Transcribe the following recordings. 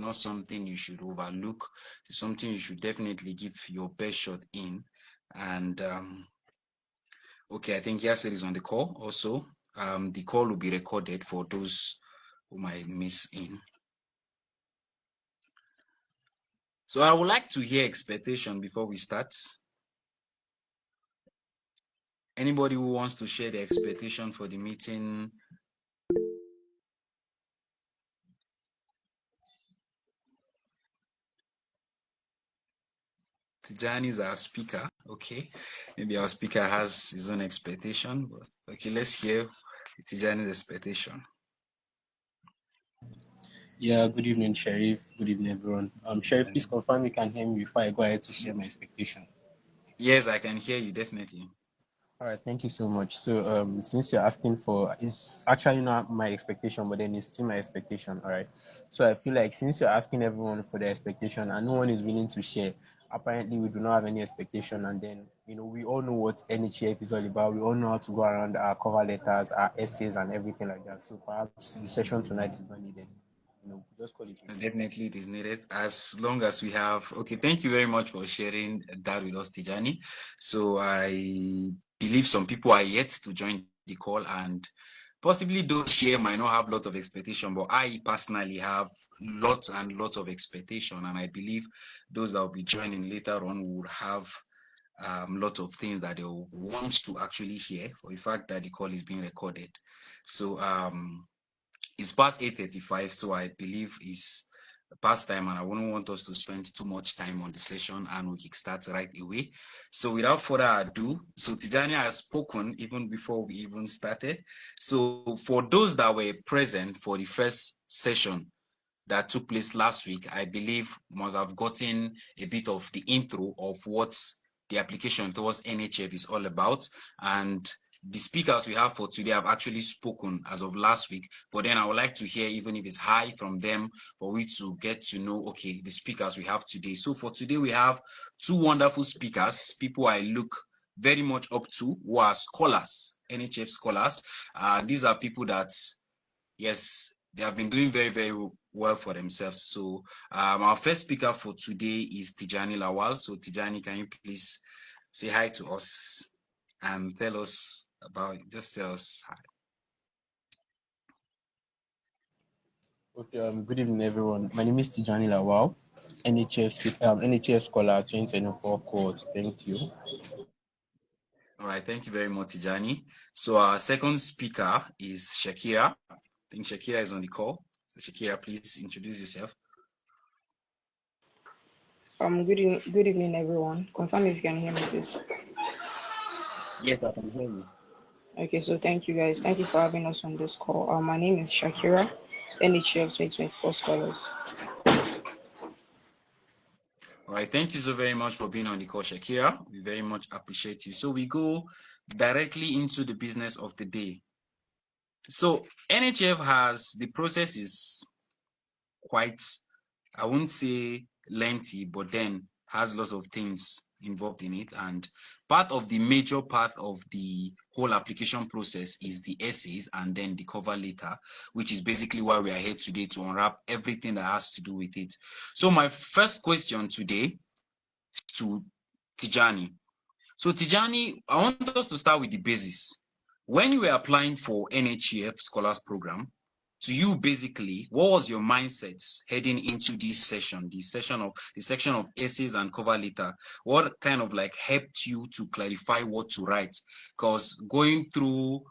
not something you should overlook. It's something you should definitely give your best shot in. And okay, I think Yasser is on the call also. The call will be recorded for those who might miss in. So I would like to hear expectation before we start. Anybody who wants to share the expectation for the meeting? Tijani is our speaker. Okay, maybe our speaker has his own expectation, but okay, let's hear Tijani's expectation. Yeah, good evening, Sheriff. Good evening, everyone. Sheriff, please confirm you can hear me before I go ahead to share my expectation. Yes, I can hear you definitely. All right, thank you so much. So, since you're asking for, it's actually not my expectation, but then it's still my expectation. All right. So I feel like since you're asking everyone for their expectation and no one is willing to share, apparently we do not have any expectation. And then, we all know what NHEF is all about. We all know how to go around our cover letters, our essays, and everything like that. So perhaps the session tonight is not needed. Just call it a day. Definitely it is needed as long as we have. Okay, thank you very much for sharing that with us, Tijani. So I believe some people are yet to join the call, and possibly those here might not have lots of expectation, but I personally have lots and lots of expectation, and I believe those that will be joining later on will have lots of things that they will want to actually hear for the fact that the call is being recorded. So it's past 8:35, so I believe it's past time, and I wouldn't want us to spend too much time on the session, and we can start right away. So without further ado, so Tijani has spoken even before we even started. So for those that were present for the first session that took place last week, I believe must have gotten a bit of the intro of what the application towards NHEF is all about. And the speakers we have for today have actually spoken as of last week, but then I would like to hear, even if it's high, from them for we to get to know, okay, the speakers we have today. So for today, we have two wonderful speakers, people I look very much up to, who are scholars, NHEF scholars. These are people that, yes, they have been doing very, very well for themselves. So our first speaker for today is Tijani Lawal. So Tijani, can you please say hi to us and tell us about it? Just tell us hi. Okay, good evening, everyone. My name is Tijani Lawal, NHEF Scholar 2024 course. Thank you. All right, thank you very much, Tijani. So our second speaker is Shakira. I think Shakira is on the call. So Shakira, please introduce yourself. Good evening, everyone. Confirm if you can hear me, please. Yes, I can hear you. Okay, so thank you guys. Thank you for having us on this call. My name is Shakira, NHEF 2024 Scholars. All right, thank you so very much for being on the call, Shakira. We very much appreciate you. So we go directly into the business of the day. So NHF has, the process is quite, I wouldn't say lengthy, but then has lots of things involved in it. And part of the major part of the whole application process is the essays and then the cover letter, which is basically why we are here today, to unwrap everything that has to do with it. So my first question today to Tijani. So Tijani, I want us to start with the basis. When you were applying for NHEF Scholars Program, to you, basically, what was your mindset heading into this session, the section of essays and cover letter? What kind of like helped you to clarify what to write? Because going through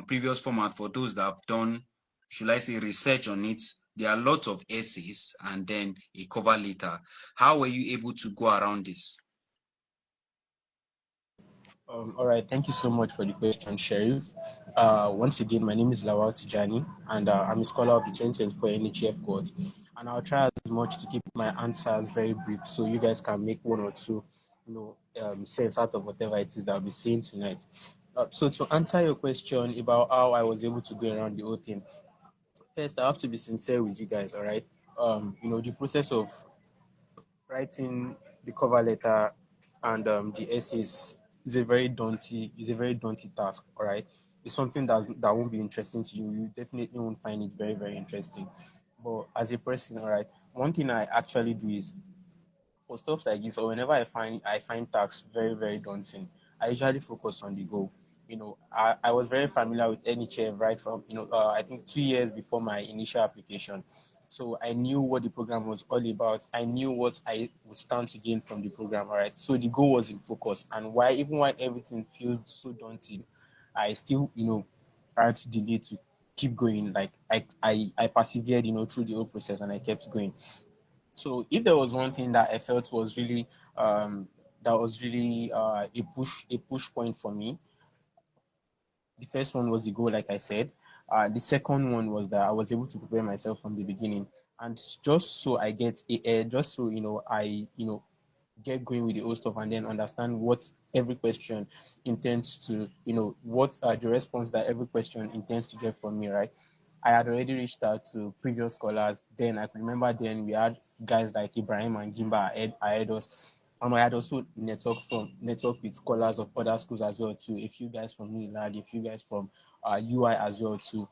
previous format, for those that have done, should I say, research on it, there are lots of essays and then a cover letter. How were you able to go around this? All right, thank you so much for the question, Sheriff. Once again, my name is Lawal Tijani, and I'm a scholar of the 2024 NHEF course. And I'll try as much to keep my answers very brief, so you guys can make one or two, sense out of whatever it is that I'll be saying tonight. So to answer your question about how I was able to go around the whole thing, first I have to be sincere with you guys. All right, the process of writing the cover letter and the essays is a very daunting task. All right, it's something that won't be interesting to you. You definitely won't find it very, very interesting. but as a person, all right, one thing I actually do is for stuff like this, or whenever I find tasks very, very daunting, I usually focus on the goal. I was very familiar with NHEF right from I think 2 years before my initial application. So I knew what the program was all about. I knew what I would stand to gain from the program. All right. So the goal was in focus. And why even while everything feels so daunting, I still, tried to delay to keep going. Like I persevered, through the whole process and I kept going. So if there was one thing that I felt was really a push point for me, the first one was the goal, like I said. The second one was that I was able to prepare myself from the beginning, and just so I get just so I get going with the whole stuff and then understand what every question intends to, what are the response that every question intends to get from me, right? I had already reached out to previous scholars. Then I could remember then we had guys like Ibrahim and Gimba ahead us. And I had also network with scholars of other schools as well too. A few guys from Unilag, a few guys from UI as well too.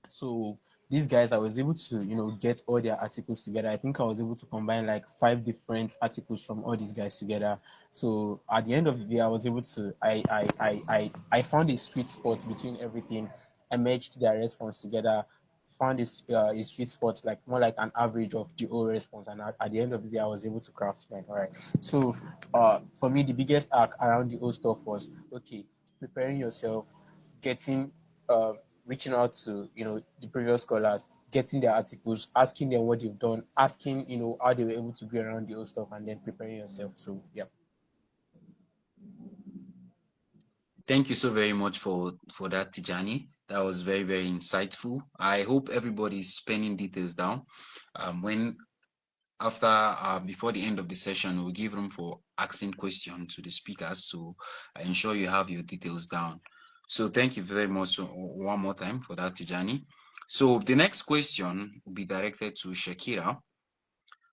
So these guys, I was able to, get all their articles together. I think I was able to combine like 5 different articles from all these guys together. So at the end of the day, I was able to, I found a sweet spot between everything. I merged their response together, found a sweet spot, like more like an average of the whole response. And at the end of the day, I was able to craft mine. All right. So for me, the biggest arc around the whole stuff was, okay, preparing yourself, getting uh, reaching out to the previous scholars, getting their articles, asking them what they've done, asking how they were able to go around the whole stuff, and then preparing yourself. So yeah. Thank you so very much for that, Tijani. That was very, very insightful. I hope everybody's penning details down. When after before the end of the session, we'll give room for asking questions to the speakers. So I ensure you have your details down. So thank you very much one more time for that, Tijani. So the next question will be directed to Shakira.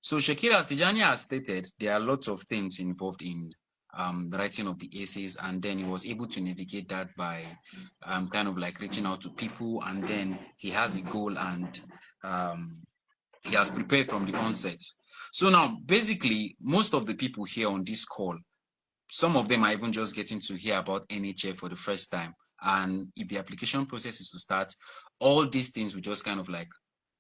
So Shakira, as Tijani has stated, there are lots of things involved in the writing of the essays, and then he was able to navigate that by kind of like reaching out to people, and then he has a goal and um, he has prepared from the onset. So now, basically, most of the people here on this call, some of them are even just getting to hear about NHF for the first time. And if the application process is to start, all these things will just kind of like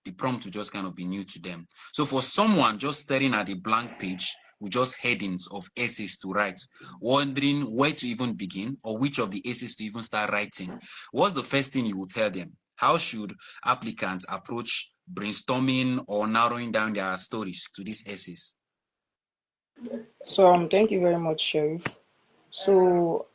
the prompt will just kind of be new to them. So for someone just staring at a blank page with just headings of essays to write, wondering where to even begin or which of the essays to even start writing, what's the first thing you would tell them? How should applicants approach brainstorming or narrowing down their stories to these essays? So thank you very much, Sheriff. So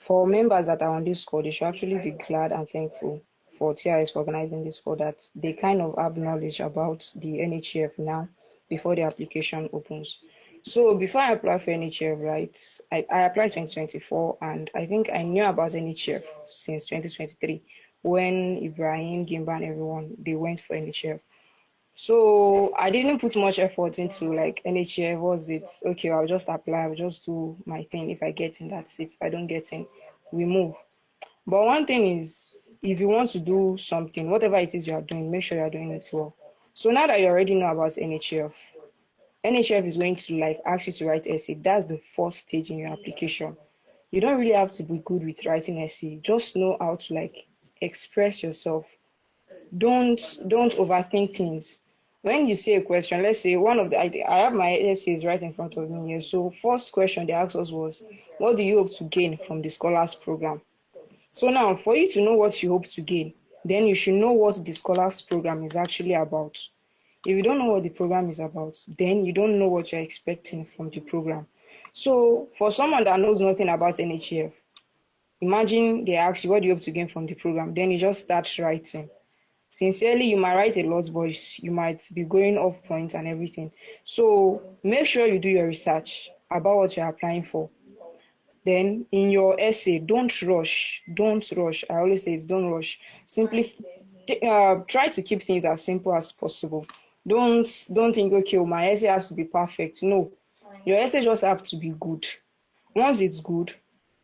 for members that are on this call, they should actually be glad and thankful for TIS for organizing this call, that they kind of have knowledge about the NHEF now before the application opens. So before I applied for NHEF, right, I applied 2024, and I think I knew about NHEF since 2023 when Ibrahim, Gimba, and everyone, they went for NHEF. So I didn't put much effort into like NHEF. Was it okay? I'll just apply. I'll just do my thing. If I get in, that's it. If I don't get in, we move. But one thing is, if you want to do something, whatever it is you are doing, make sure you are doing it well. So now that you already know about NHEF, NHEF is going to like ask you to write essay. That's the first stage in your application. You don't really have to be good with writing essay. Just know how to like express yourself. Don't overthink things. When you say a question, let's say one of the I have my essays right in front of me here. So first question they asked us was, what do you hope to gain from the scholars program? So now for you to know what you hope to gain, then you should know what the scholars program is actually about. If you don't know what the program is about, then you don't know what you're expecting from the program. So for someone that knows nothing about NHEF, imagine they ask you what do you hope to gain from the program, then you just start writing. Sincerely, you might write a lot, but you might be going off point and everything. So make sure you do your research about what you're applying for. Then in your essay, don't rush. Don't rush. I always say it's don't rush. Simply try to keep things as simple as possible. Don't think, okay, well, my essay has to be perfect. No, your essay just have to be good. Once it's good,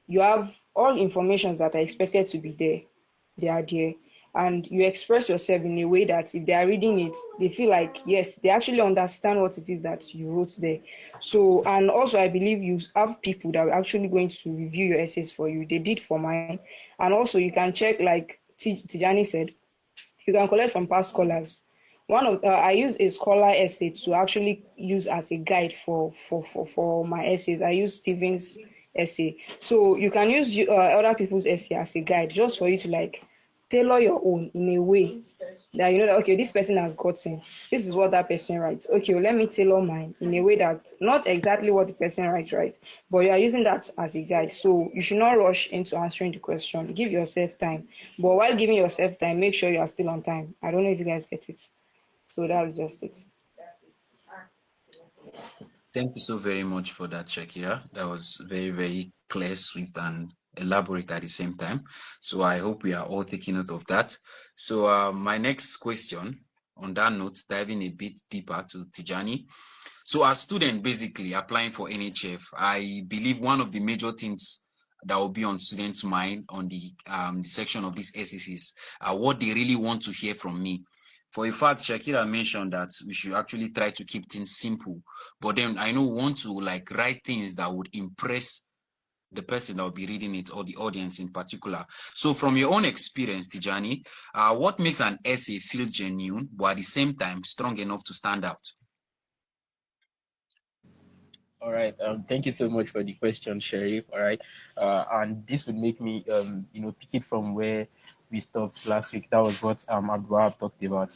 you have all informations that are expected to be there. They are there. and you express yourself in a way that if they are reading it, they feel like, yes, they actually understand what it is that you wrote there. So, and also I believe you have people that are actually going to review your essays for you. They did for mine. And also you can check, like Tijani said, you can collect from past scholars. I use a scholar essay to actually use as a guide for my essays. I use Stephen's essay, so you can use other people's essay as a guide, just for you to like tailor your own in a way that you know that okay, this person has gotten, this is what that person writes. Okay, well, let me tailor mine in a way that not exactly what the person writes, right? But you are using that as a guide. So you should not rush into answering the question. Give yourself time. But while giving yourself time, make sure you are still on time. I don't know if you guys get it. So that's just it. Thank you so very much for that, Shakira. That was very, very clear, swift, and elaborate at the same time. So I hope we are all taking note of that. So my next question, on that note, diving a bit deeper to Tijani. So as student basically applying for NHF, I believe one of the major things that will be on students' mind on the section of these essays are what they really want to hear from me. For a fact, Shakira mentioned that we should actually try to keep things simple. But then I know we want to like write things that would impress the person that will be reading it or the audience in particular. So from your own experience, Tijani, what makes an essay feel genuine, but at the same time strong enough to stand out? All right. Thank you so much for the question, Sharif. All right. And this would make me, pick it from where we stopped last week. That was what Abdul talked about.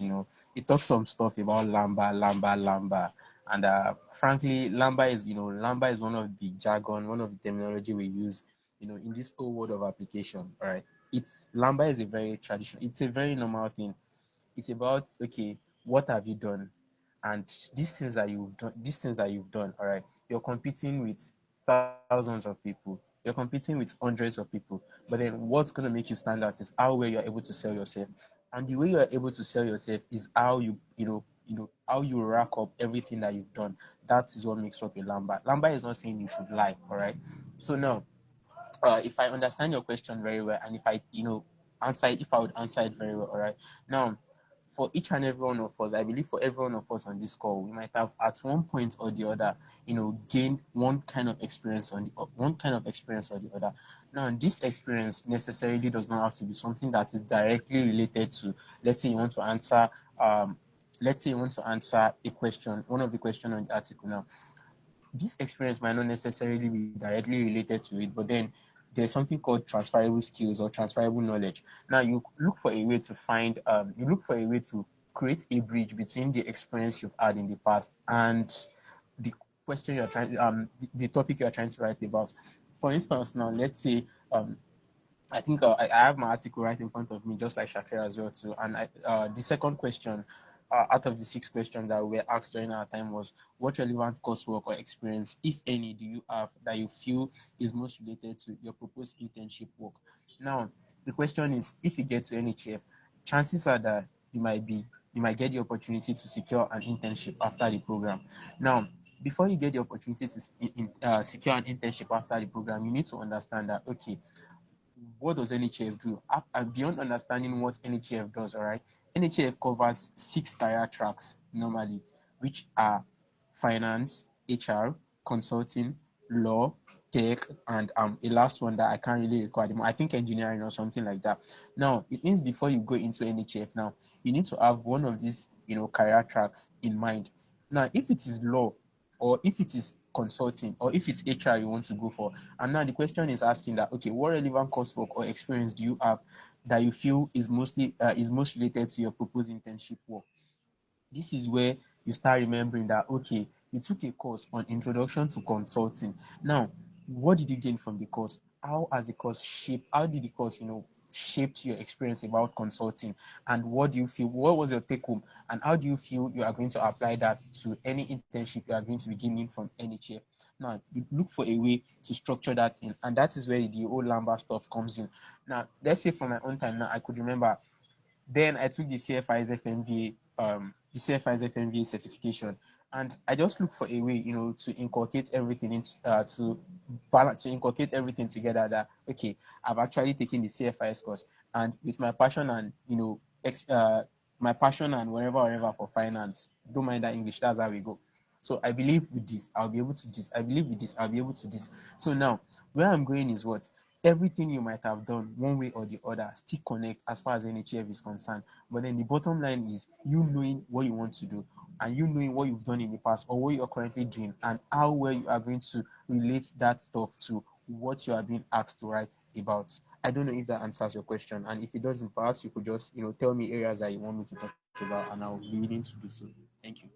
He talked some stuff about Lamba. And frankly, Lamba is one of the jargon, one of the terminology we use, in this whole world of application. All right. Lamba is a very traditional, it's a very normal thing. It's about, okay, what have you done? And these things that you've done, all right, you're competing with thousands of people, you're competing with hundreds of people. But then what's going to make you stand out is how well you're able to sell yourself. And the way you're able to sell yourself is how how you rack up everything that you've done. That is what makes up a lamba. Lamba is not saying you should lie, all right? So now, if I understand your question very well, and if I would answer it very well, all right. Now, for each and every one of us, I believe for every one of us on this call, we might have at one point or the other, gained one kind of experience or the other. Now, this experience necessarily does not have to be something that is directly related to, let's say you want to answer, um, let's say you want to answer a question, one of the questions on the article now. This experience might not necessarily be directly related to it, but then there's something called transferable skills or transferable knowledge. Now you look for a way to create a bridge between the experience you've had in the past and the the topic you're trying to write about. For instance, now let's say I think I have my article right in front of me, just like Shakira as well too. And the second question, out of the six questions that were asked during our time was, what relevant coursework or experience, if any, do you have that you feel is most related to your proposed internship work? Now, the question is, if you get to NHEF, chances are that you might get the opportunity to secure an internship after the program. Now, before you get the opportunity to secure an internship after the program, you need to understand that, okay, what does NHEF do? And beyond understanding what NHEF does, all right, NHEF covers 6 career tracks normally, which are finance, HR, consulting, law, tech, and a last one that I can't really recall anymore. I think engineering or something like that. Now, it means before you go into NHEF now, you need to have one of these, career tracks in mind. Now, if it is law, or if it is consulting, or if it's HR you want to go for, and now the question is asking that, okay, what relevant coursework or experience do you have that you feel is most related to your proposed internship work? This is where you start remembering that, okay, you took a course on introduction to consulting. Now, what did you gain from the course? How did the course, shaped your experience about consulting? And what do you feel, what was your take home? And how do you feel you are going to apply that to any internship you are going to be gaining from NHF? Now, you look for a way to structure that in, and that is where the whole Lambda stuff comes in. Now, let's say from my own time now, I could remember then I took the CFI's FMVA certification, and I just look for a way, to inculcate everything to inculcate everything together. That okay, I've actually taken the CFI's course. And with my passion and my passion and whatever for finance, don't mind that English. That's how we go. So I believe with this, I'll be able to do this. I believe with this, I'll be able to do this. So now, where I'm going is what? Everything you might have done one way or the other still connect as far as NHEF is concerned. But then the bottom line is you knowing what you want to do and you knowing what you've done in the past or what you're currently doing and how well you are going to relate that stuff to what you are being asked to write about. I don't know if that answers your question. And if it doesn't, perhaps you could just, tell me areas that you want me to talk about and I'll be willing to do so. Thank you.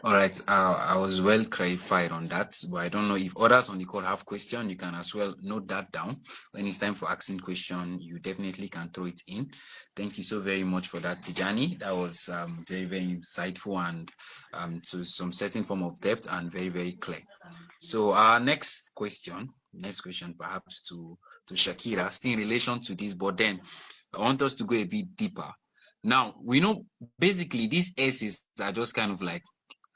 All right, I was well clarified on that, but I don't know if others on the call have question. You can as well note that down. When it's time for asking question, you definitely can throw it in. Thank you so very much for that, Tijani. That was very, very insightful and to some certain form of depth and very, very clear. So our next question perhaps to Shakira, still in relation to this, but then I want us to go a bit deeper. Now, we know basically these essays are just kind of like,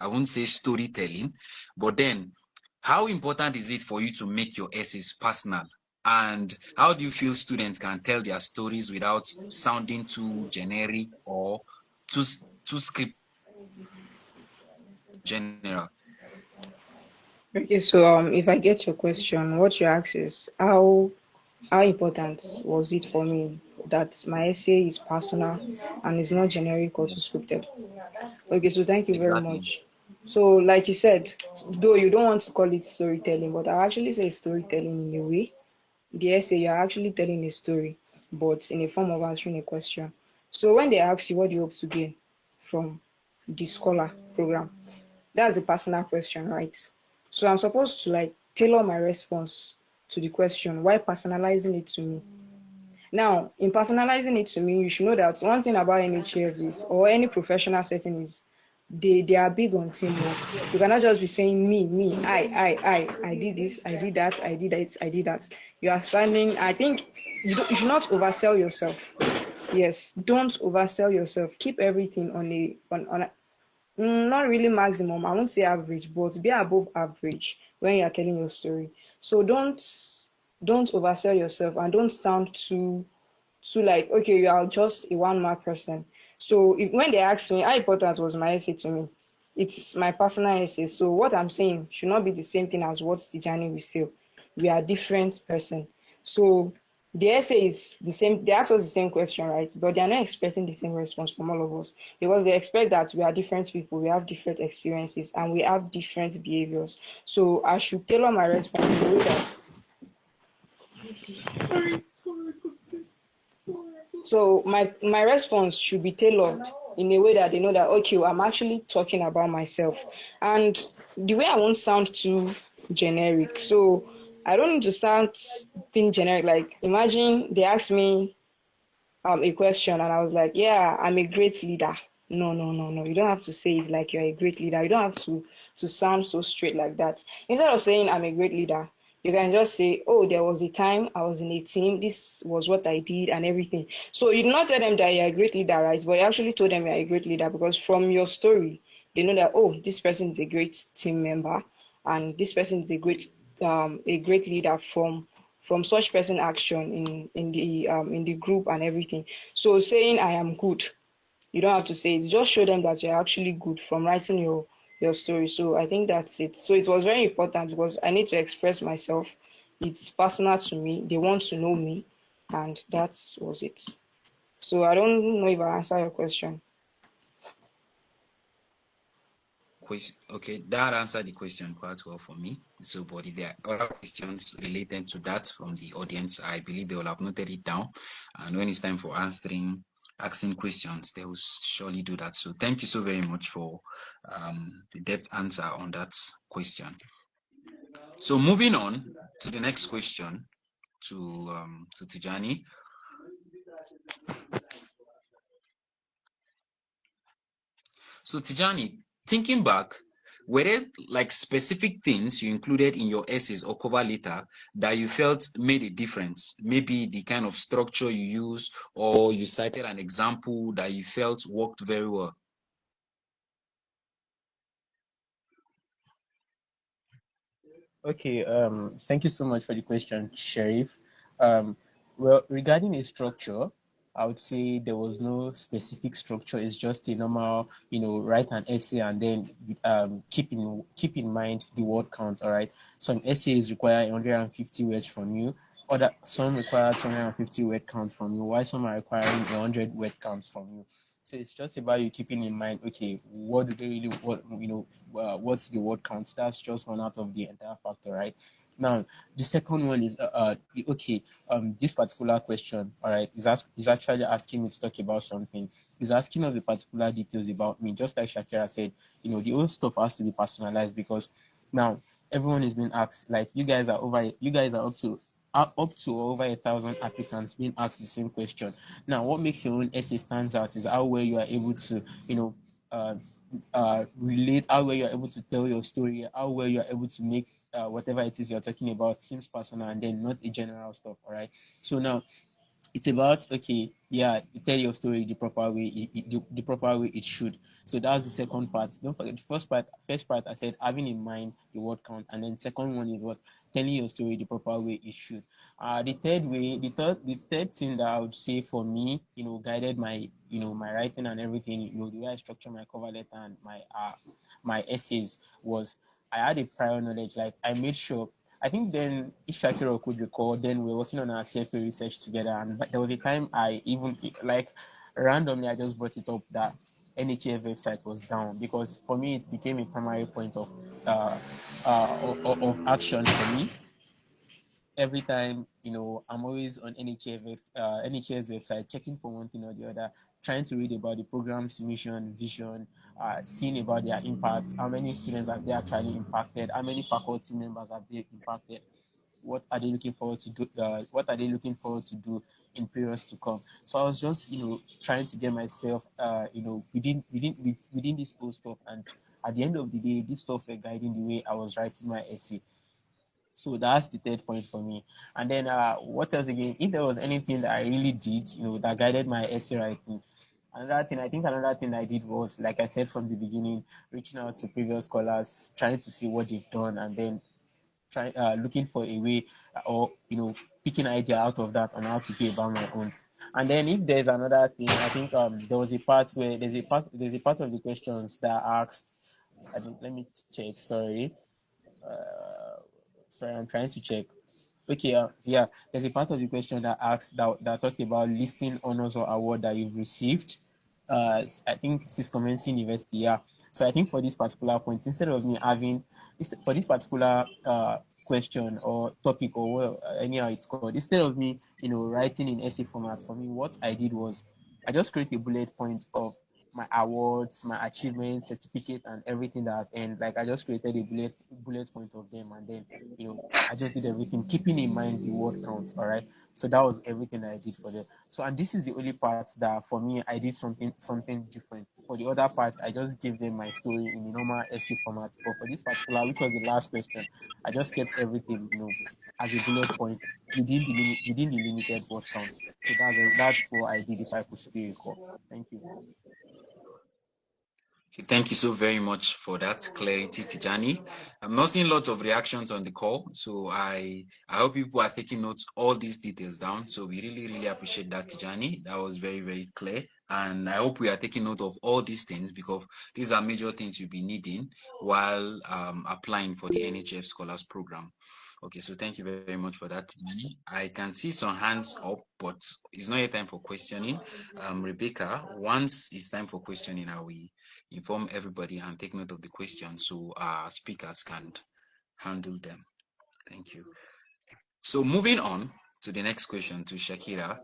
I won't say storytelling, but then how important is it for you to make your essays personal? And how do you feel students can tell their stories without sounding too generic or too script general? Okay, so if I get your question, what you ask is how important was it for me that my essay is personal and is not generic or too Yes, scripted? Okay, so thank you very exactly. much. So, like you said, though you don't want to call it storytelling, but I actually say storytelling in a way. The essay, you're actually telling a story, but in a form of answering a question. So, when they ask you what do you hope to gain from the scholar program, that's a personal question, right? So, I'm supposed to like tailor my response to the question while personalizing it to me. Now, in personalizing it to me, you should know that one thing about NHEF is, or any professional setting is, they are big on teamwork. You cannot just be saying me, I did this, I did that, I did that, I did that. You are standing. I think you should not oversell yourself. Yes, don't oversell yourself. Keep everything on a, not really maximum. I won't say average, but be above average when you are telling your story. So don't oversell yourself and don't sound too like, okay, you are just a one mark person. So when they asked me how important was my essay to me, it's my personal essay. So what I'm saying should not be the same thing as what Tijani will say. We are different person. So the essay is the same. They ask us the same question, right? But they are not expecting the same response from all of us because they expect that we are different people, we have different experiences, and we have different behaviors. So I should tailor my response in a way that so my response should be tailored in a way that they know that okay, well, I'm actually talking about myself, and the way I won't sound too generic. So I don't need to sound being generic. Like imagine they asked me a question and I was like, yeah, I'm a great leader. No, no, no, no. You don't have to say it like you're a great leader. You don't have to sound so straight like that. Instead of saying I'm a great leader, you can just say, oh, there was a time I was in a team. This was what I did and everything. So you do not tell them that you're a great leader, right? But you actually told them you're a great leader because from your story, they know that, oh, this person is a great team member and this person is a great leader from such person action in the group and everything. So saying I am good, you don't have to say it. Just show them that you're actually good from writing your story. So I think that's it. So it was very important because I need to express myself. It's personal to me. They want to know me, and that was it. So I don't know if I answer your question. Okay, that answered the question quite well for me. So, but if there are other questions related to that from the audience, I believe they will have noted it down. And when it's time for asking questions, they will surely do that. So, thank you so very much for the depth answer on that question. So, moving on to the next question to Tijani. So Tijani, thinking back, were there like specific things you included in your essays or cover letter that you felt made a difference? Maybe the kind of structure you use, or you cited an example that you felt worked very well. Okay, thank you so much for the question, Sheriff. Um, Well, regarding a structure, I would say there was no specific structure. It's just a normal, write an essay and then keep in mind the word count. All right. Some essays require 150 words from you. Some require 250 word count from you. While some are requiring 100 word counts from you. So it's just about you keeping in mind, okay, what do they really, what's the word count? That's just one out of the entire factor, right? Now, the second one is, okay, this particular question, all right, is actually asking me to talk about something. Is asking of the particular details about me, just like Shakira said, the whole stuff has to be personalized because now everyone is being asked, like you guys are up to over 1,000 applicants being asked the same question. Now, what makes your own essay stands out is how well you are able to, uh, relate, how well you are able to tell your story, how well you are able to make whatever it is you're talking about seems personal and then not a general stuff. All right. So now it's about, okay, yeah, you tell your story the proper way, the proper way it should. So that's the second part. Don't forget the first part I said having in mind the word count, and then second one is what, telling your story the proper way it should. The third thing that I would say for me, guided my writing and everything, the way I structure my cover letter and my essays was, I had a prior knowledge. Like, I made sure, I think then, if Shakira could recall, then we were working on our CFA research together, and there was a time I even, like, randomly I just brought it up that NHEF website was down, because for me it became a primary point of action for me. Every time, I'm always on NHEF's website, checking for one thing or the other, trying to read about the program's mission, vision, seeing about their impact, how many students have they actually impacted, how many faculty members have they impacted, what are they looking forward to do, in periods to come. So I was just, trying to get myself, within this whole stuff, and at the end of the day, this stuff were guiding the way I was writing my essay. So that's the third point for me. And then, what else again? If there was anything that I really did, that guided my essay writing, another thing I did was, like I said from the beginning, reaching out to previous scholars, trying to see what they've done, and then looking for a way, or picking an idea out of that on how to go about my own. And then, if there's another thing, I think there's a part of the questions that asked. I think, let me check. Sorry, I'm trying to check. Okay, yeah, there's a part of the question that asks, that talked about listing honors or award that you've received. I think since commencing university, yeah. So I think for this particular point, instead of me having for this particular question or topic, or well, anyhow it's called, instead of me, writing in essay format, for me, what I did was I just create a bullet point of my awards, my achievements, certificate, and everything that I've earned. Like, I just created a bullet point of them, and then, I just did everything, keeping in mind the word counts. All right. So that was everything I did for them. So, and this is the only part that for me I did something different. For the other parts, I just gave them my story in the normal essay format. But for this particular, which was the last question, I just kept everything, as a bullet point within the limited word count. So that's what I did, if I could still recall. Thank you. Okay, thank you so very much for that clarity, Tijani. I'm not seeing lots of reactions on the call, so I hope people are taking notes, all these details down. So we really, really appreciate that, Tijani. That was very, very clear. And I hope we are taking note of all these things, because these are major things you'll be needing while applying for the NHF Scholars Program. Okay, so thank you very much for that, Tijani. I can see some hands up, but it's not yet time for questioning. Rebecca, once it's time for questioning, I will inform everybody and take note of the questions so our speakers can handle them. Thank you. So moving on to the next question, to Shakira.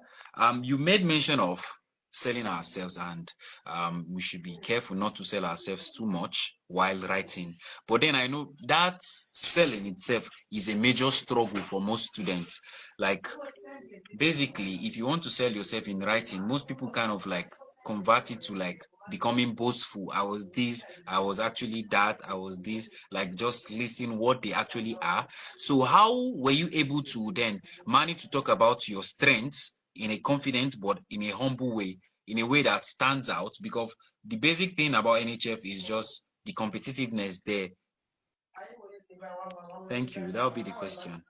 You made mention of selling ourselves, and we should be careful not to sell ourselves too much while writing. But then I know that selling itself is a major struggle for most students. Like, basically, if you want to sell yourself in writing, most people kind of like convert it to like becoming boastful. I was this, I was actually that, I was this, like just listing what they actually are. So how were you able to then manage to talk about your strengths in a confident but in a humble way, in a way that stands out? Because the basic thing about NHF is just the competitiveness there. Thank you. That will be the question.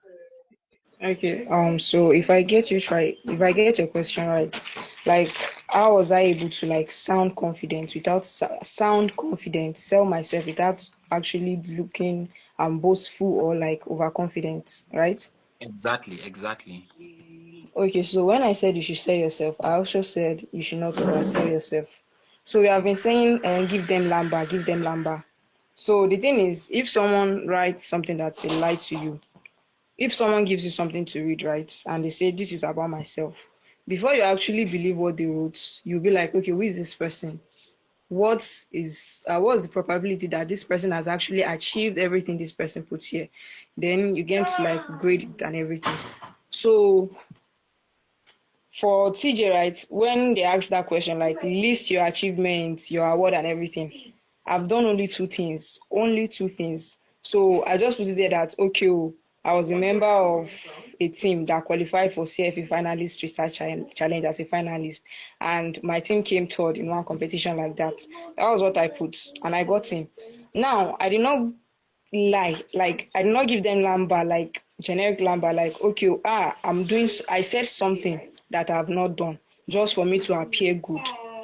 Okay. So if I get your question right, like how was I able to like sound confident without sound confident, sell myself without actually looking boastful or like overconfident, right? Exactly, exactly. Okay. So when I said you should sell yourself, I also said you should not oversell yourself. So we have been saying, give them lamba, give them lamba. So the thing is, if someone writes something that's a lie to you, if someone gives you something to read, right, and they say this is about myself, before you actually believe what they wrote, you'll be like, okay, who is this person? What's the probability that this person has actually achieved everything this person puts here? Then you get to like grade it and everything. So for TJ, right, when they ask that question, like list your achievements, your award, and everything, I've done only two things. So I just put it there that, okay, oh, I was a member of a team that qualified for CFA finalist research challenge as a finalist, and my team came third in one competition like that. That was what I put, and I got in. Now, I did not lie. Like I did not give them lamba, like generic lamba, like okay, I said something that I have not done just for me to appear good.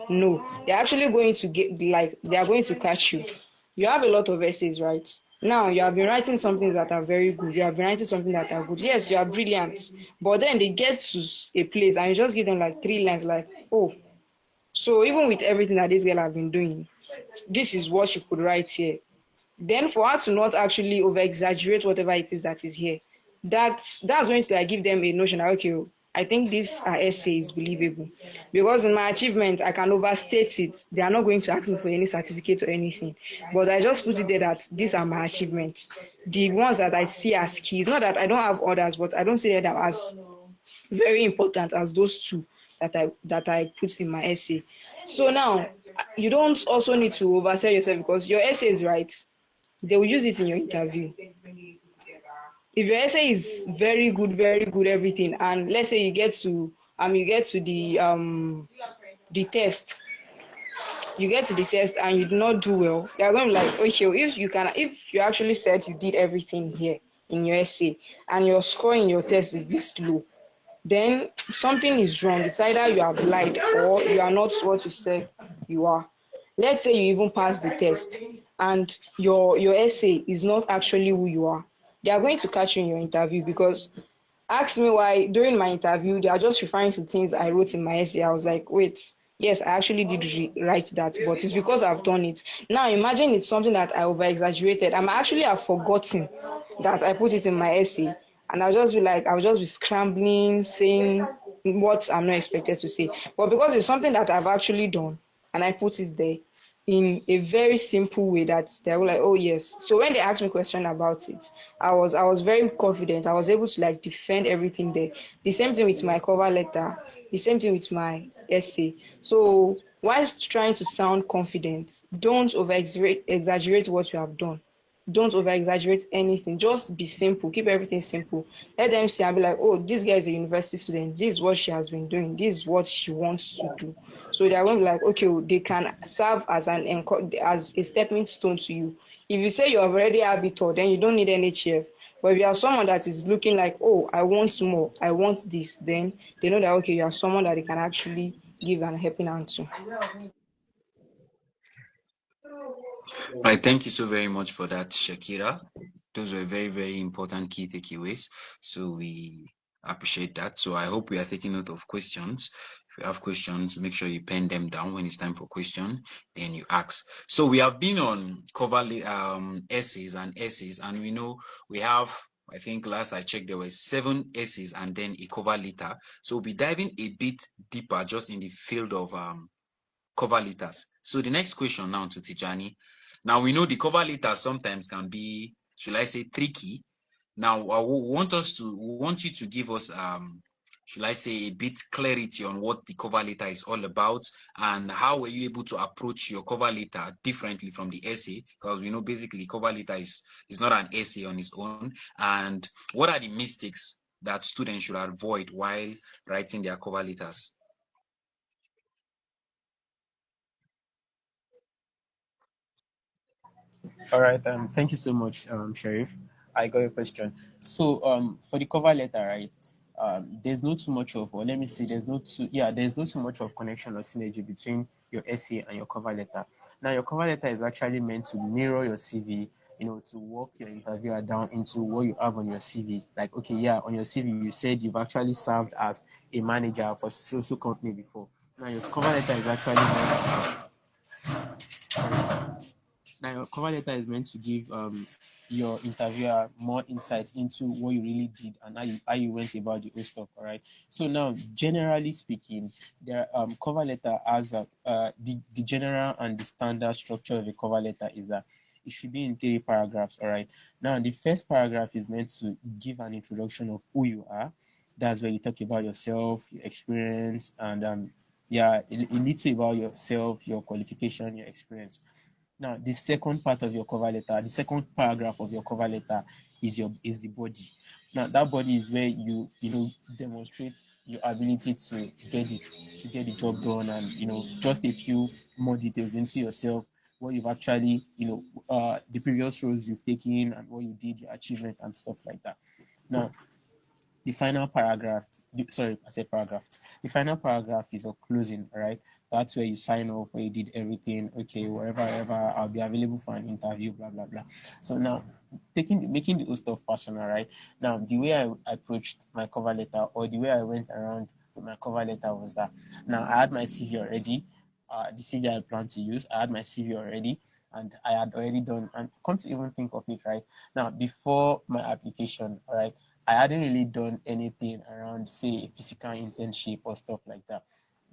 No, they're actually going to get like they are going to catch you. You have a lot of essays, right? Now you have been writing something that are very good. You have been writing something that are good. Yes, you are brilliant, but then they get to a place and you just give them like three lines, like oh. So even with everything that this girl have been doing, this is what she could write here. Then for her to not actually over exaggerate whatever it is that is here, that's going to like give them a notion that okay, I think this essay is believable because in my achievement I can overstate it. They are not going to ask me for any certificate or anything, but I just put it there that these are my achievements, the ones that I see as keys. Not that I don't have others, but I don't see them as very important as those two that I put in my essay. So now you don't also need to oversell yourself because your essay is right, they will use it in your interview. If your essay is very good, everything, and let's say you get to the test, you get to the test and you do not do well, they are going to be like, okay, if you actually said you did everything here in your essay and your score in your test is this low, then something is wrong. It's either you have lied or you are not what you say you are. Let's say you even pass the test and your essay is not actually who you are. They are going to catch you in your interview because ask me why during my interview they are just referring to things I wrote in my essay. I was like, wait, yes, I actually did write that, but it's because I've done it. Now imagine it's something that I over exaggerated. I'm actually have forgotten that I put it in my essay, and I'll just be scrambling, saying what I'm not expected to say. But because it's something that I've actually done and I put it there, in a very simple way that they were like, oh yes. So when they asked me a question about it, I was very confident. I was able to like defend everything there. The same thing with my cover letter, the same thing with my essay. So whilst trying to sound confident, don't over exaggerate what you have done. Don't over exaggerate anything. Just be simple. Keep everything simple. Let them see and be like, oh, this guy is a university student. This is what she has been doing. This is what she wants to do. So they are going to be like, okay, well, they can serve as as a stepping stone to you. If you say you already have it all, then you don't need NHEF. But if you are someone that is looking like, oh, I want more, I want this, then they know that okay, you are someone that they can actually give an helping hand to. Right, thank you so very much for that, Shakira. Those were very, very important key takeaways. So we appreciate that. So I hope we are taking note of questions. If you have questions, make sure you pen them down when it's time for question, then you ask. So we have been on essays, and we know we have, I think last I checked, there were 7 essays and then a cover letter. So we'll be diving a bit deeper just in the field of cover letters. So the next question now to Tijani. Now we know the cover letters sometimes can be, should I say, tricky. Now we want you to give us should I say a bit clarity on what the cover letter is all about and how were you able to approach your cover letter differently from the essay? Because we know basically cover letter is not an essay on its own. And what are the mistakes that students should avoid while writing their cover letters? All right. Thank you so much, Sharif. I got your question. So for the cover letter, right? There's not too much of, or let me say, there's not too much of connection or synergy between your essay and your cover letter. Now, your cover letter is actually meant to mirror your CV, to walk your interviewer down into what you have on your CV. Like, okay, yeah, on your CV, you said you've actually served as a manager for so company before. Now, your cover letter is actually meant Now, your cover letter is meant to give your interviewer more insight into what you really did and how you went about the whole stuff. All right. So now, generally speaking, the cover letter has the general and the standard structure of a cover letter is that it should be in 3 paragraphs. All right. Now, the first paragraph is meant to give an introduction of who you are. That's where you talk about yourself, your experience, and yeah, it leads you about yourself, your qualification, your experience. Now, the second part of your cover letter, the second paragraph of your cover letter is the body. Now, that body is where you demonstrate your ability to get the job done, and just a few more details into yourself, what you've actually the previous roles you've taken and what you did, your achievement and stuff like that. Now, the final paragraph, sorry, I said paragraph. The final paragraph is a closing, right? That's where you sign off, where you did everything. Okay, wherever, I'll be available for an interview, blah, blah, blah. So now, making the whole stuff personal, right? Now, the way I approached my cover letter, or the way I went around with my cover letter, was that now I had my CV already, the CV I plan to use, I had my CV already, and I had already done, and come to even think of it, right? Now, before my application, right, I hadn't really done anything around, say, a physical internship or stuff like that.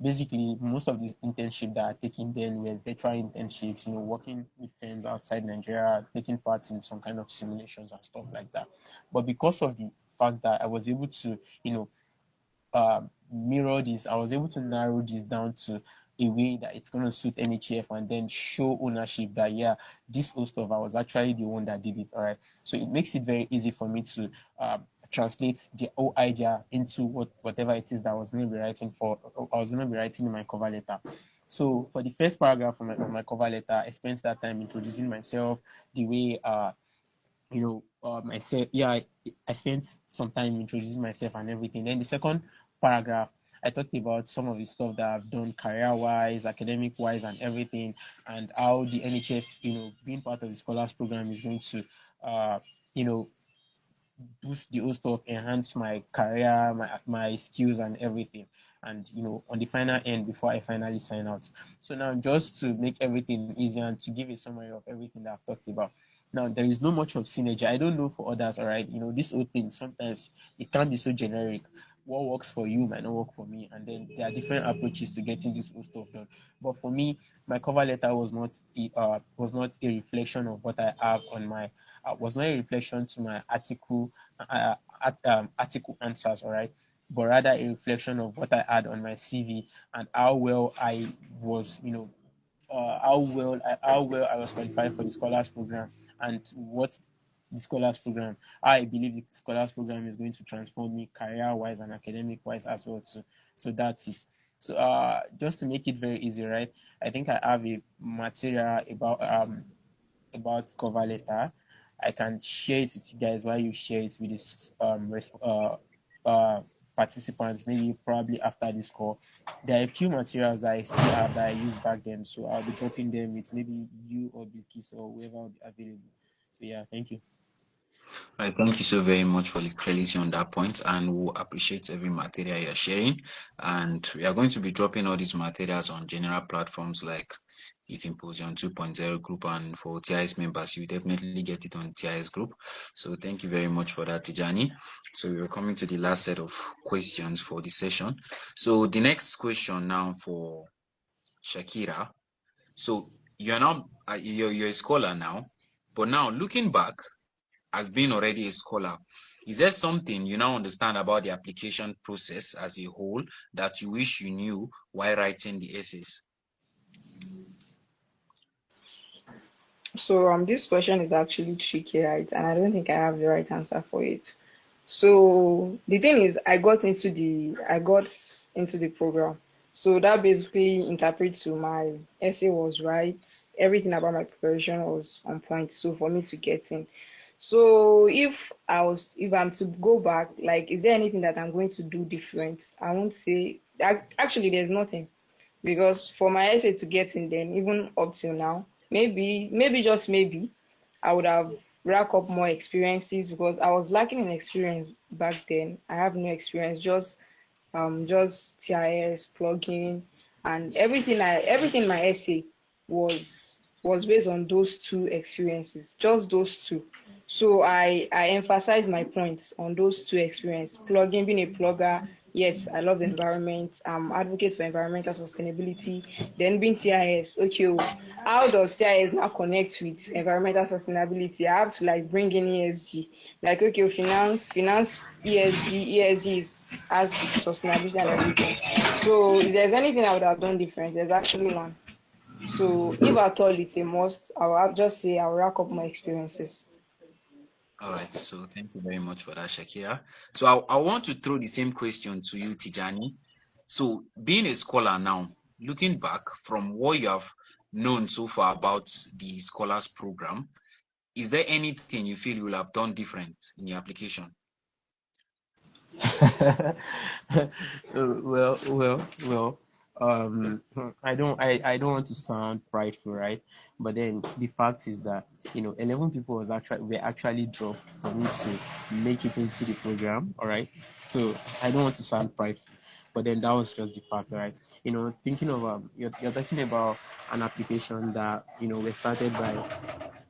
Basically, most of the internship that I taken then were virtual internships, working with firms outside Nigeria, taking part in some kind of simulations and stuff like that. But because of the fact that I was able to, mirror this, I was able to narrow this down to a way that it's going to suit NHEF and then show ownership that, yeah, this whole stuff, I was actually the one that did it. All right. So it makes it very easy for me to translate the whole idea into whatever it is that I was going to be writing in my cover letter. So for the first paragraph of my cover letter, I spent that time introducing myself, the way myself. Yeah, I spent some time introducing myself and everything. Then the second paragraph, I talked about some of the stuff that I've done career-wise, academic-wise, and everything, and how the NHF, being part of the scholars program is going to, you know, boost the whole stuff, enhance my career, my skills, and everything. And on the final end, before I finally sign out. So now, just to make everything easier and to give a summary of everything that I've talked about. Now, there is no much of synergy. I don't know for others, all right? This whole thing, sometimes it can be so generic. What works for you might not work for me. And then there are different approaches to getting this whole stuff done. But for me, my cover letter was not a reflection of what I have on my, was not a reflection to my article answers, all right? But rather a reflection of what I had on my CV and how well I was, how well I was qualified for the scholars program, and what the scholars program, I believe the scholars program is going to transform me career wise and academic wise as well too. So that's it. So just to make it very easy, right? I think I have a material about cover letter. I can share it with you guys while you share it with this uh participants, maybe probably after this call. There are a few materials that I still have that I used back then, so I'll be dropping them with maybe you or Bilkis or whoever will be available. So yeah, thank you. Right, thank you so very much for the clarity on that point, and we'll appreciate every material you're sharing. And we are going to be dropping all these materials on general platforms like the Symposium 2.0 group, and for TIS members, you definitely get it on TIS group. So thank you very much for that, Tijani. So we're coming to the last set of questions for the session. So the next question now for Shakira. So you're now you're a scholar now, but now looking back, as being already a scholar, is there something you now understand about the application process as a whole that you wish you knew while writing the essays? So this question is actually tricky, right? And I don't think I have the right answer for it. So the thing is, I got into the program. So that basically interprets to my essay was right. Everything about my preparation was on point. So for me to get in. So if I'm to go back, like, is there anything that I'm going to do different? I won't say. Actually, there's nothing, because for my essay to get in, then even up till now, maybe just maybe, I would have racked up more experiences, because I was lacking in experience back then. I have no experience, just TIS plugins, and everything in my essay was based on those two experiences, just those two. So I emphasize my points on those two experiences. Plugging, being a plugger, yes, I love the environment. Advocate for environmental sustainability. Then being TIS, okay, how does TIS now connect with environmental sustainability? I have to like bring in ESG. Like, okay, finance, ESG is as sustainability and everything. So if there's anything I would have done different, there's actually none. So if at all it's a must, just say I'll rack up my experiences. All right, so thank you very much for that, Shakira. So I want to throw the same question to you, Tijani. So being a scholar now, looking back from what you have known so far about the scholars program, is there anything you feel you will have done different in your application? well. I don't want to sound prideful, right? But then the fact is that 11 people were actually dropped for me to make it into the program. All right, so I don't want to sound prideful, but then that was just the fact, right? Thinking of you're talking about an application that was started by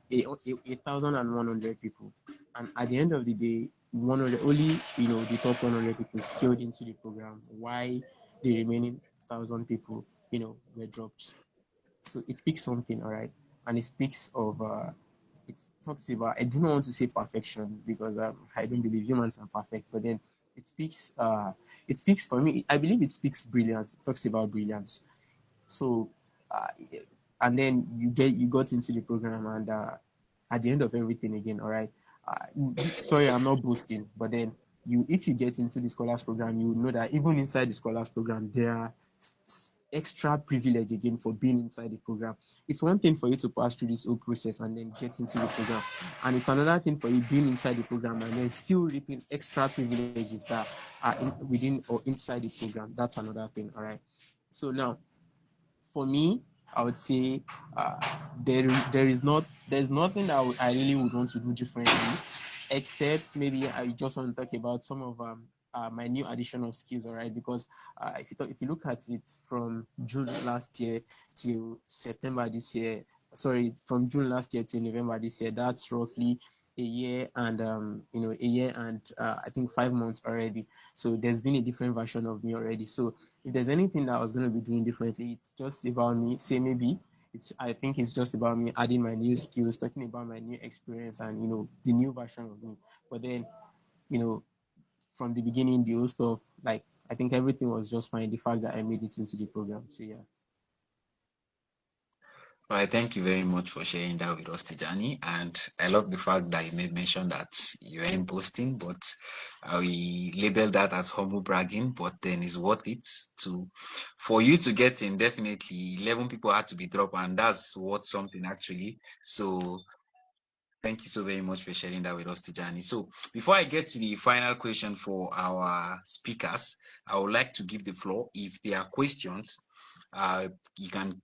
1,100 people, and at the end of the day, 100 only the top 100 people scaled into the program. Why the remaining 1,000 people were dropped? So it speaks something, all right, and it speaks of it talks about, I do not want to say perfection, because I don't believe humans are perfect, but then it speaks for me. I believe it speaks brilliance. It talks about brilliance. So, uh, and then you got into the program, and at the end of everything again, all right. Sorry, I'm not boasting, but then if you get into the scholars program, you know that even inside the scholars program, there are extra privilege again for being inside the program. It's one thing for you to pass through this whole process and then get into the program, and it's another thing for you being inside the program and then still reaping extra privileges that are within or inside the program. That's another thing, all right. So now, for me, I would say uh, there's nothing that I really would want to do differently, except maybe I just want to talk about some of my new additional skills, all right? Because if you look at it from June last year till September this year, sorry, from June last year till November this year, that's roughly a year and I think 5 months already. So there's been a different version of me already. So if there's anything that I was going to be doing differently, it's just about me. Say maybe I think it's just about me adding my new skills, talking about my new experience, and the new version of me. But then, you know, from the beginning, the old stuff, like, I think everything was just fine. The fact that I made it into the program. So yeah. All right, thank you very much for sharing that with us, Tijani. And I love the fact that you made mention that you ain't boasting, but we label that as humble bragging. But then it's worth it for you to get in. Definitely, 11 people had to be dropped, and that's worth something actually. So thank you so very much for sharing that with us, Tijani. So before I get to the final question for our speakers, I would like to give the floor. If there are questions, you can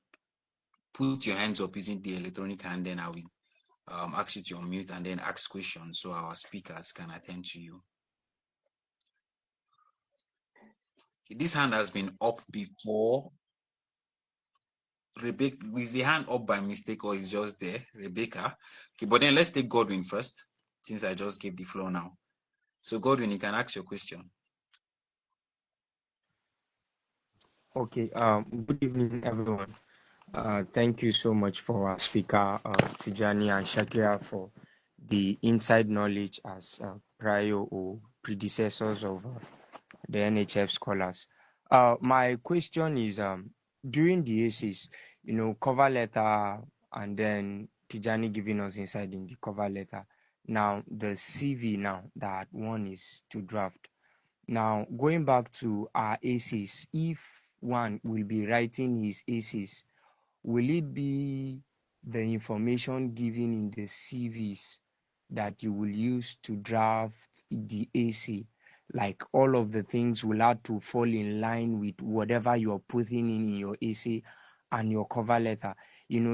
put your hands up using the electronic hand, then I will ask you to unmute and then ask questions so our speakers can attend to you. Okay, this hand has been up before. Rebecca, is the hand up by mistake or is just there? Rebecca. Okay, but then let's take Godwin first, since I just gave the floor now. So Godwin, you can ask your question. Okay, good evening, everyone. Thank you so much for our speaker, Tijani and Shakira, for the inside knowledge as prior or predecessors of the NHF scholars. My question is, during the essays, cover letter, and then Tijani giving us insight in the cover letter. Now, the CV now that one is to draft. Now, going back to our essays, if one will be writing his essays, will it be the information given in the CVs that you will use to draft the essay. Like all of the things will have to fall in line with whatever you're putting in your essay and your cover letter.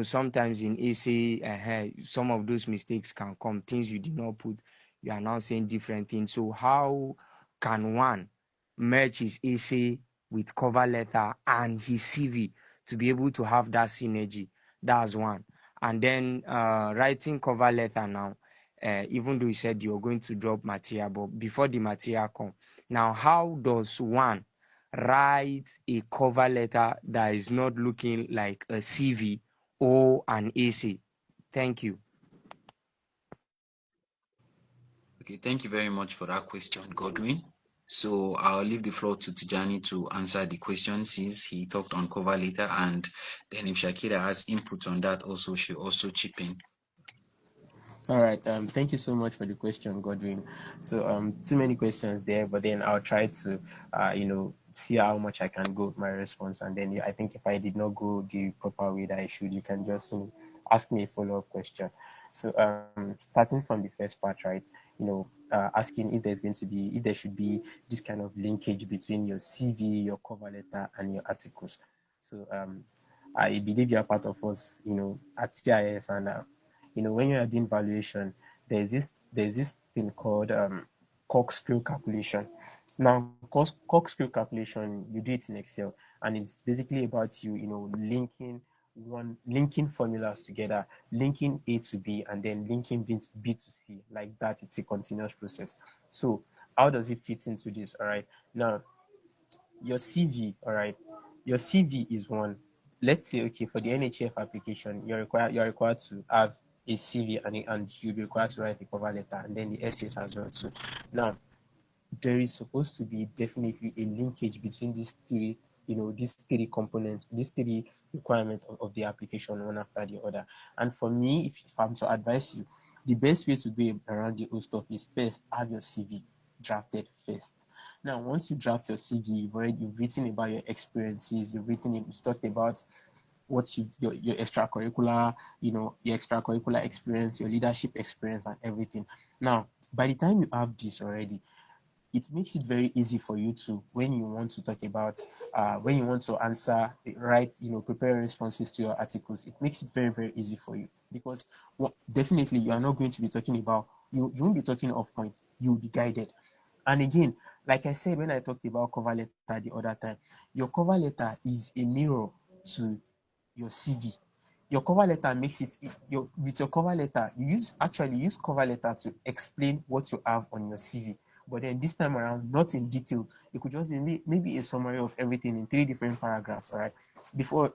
Sometimes in essay, some of those mistakes can come, things you did not put, you are now saying different things. So how can one merge his essay with cover letter and his CV to be able to have that synergy? That's one. And then writing cover letter now, even though you said you're going to drop material, but before the material come, now how does one write a cover letter that is not looking like a CV or an essay? Thank you. Okay, thank you very much for that question, Godwin. So I'll leave the floor to Tijani to answer the question since he talked on cover letter, and then if Shakira has input on that also, she'll also chip in. All right. Thank you so much for the question, Godwin. So, too many questions there, but then I'll try to, see how much I can go with my response. And then I think if I did not go the proper way that I should, you can just ask me a follow-up question. So, starting from the first part, right? Asking if there should be this kind of linkage between your CV, your cover letter, and your articles. So, I believe you are part of us, at TIS, and when you are doing valuation, there's this thing called corkscrew calculation. Now, corkscrew calculation, you do it in Excel, and it's basically about linking formulas together, linking A to B, and then linking B to C. Like that, it's a continuous process. So, how does it fit into this? All right. Now, your CV, all right, your CV is one. Let's say, okay, for the NHEF application, you're required to have a CV, and you'll be required to write a cover letter and then the essays as well too. Now, there is supposed to be definitely a linkage between these three components, these three requirements of the application, one after the other. And for me, if I'm to advise you, the best way to go around the whole stuff is first have your CV drafted first. Now, once you draft your CV, you've written about your experiences, you've talked about your extracurricular, your extracurricular experience, your leadership experience, and everything. Now, by the time you have this already, it makes it very easy for you to, when you want to talk about, when you want to answer, write, prepare responses to your articles, it makes it very, very easy for you because definitely you are not going to be talking about, you won't be talking off point, you'll be guided. And again, like I said, when I talked about cover letter the other time, your cover letter is a mirror to your CV. Your cover letter makes with your cover letter, you use cover letter to explain what you have on your CV. But then this time around, not in detail. It could just be maybe a summary of everything in three different paragraphs. All right. Before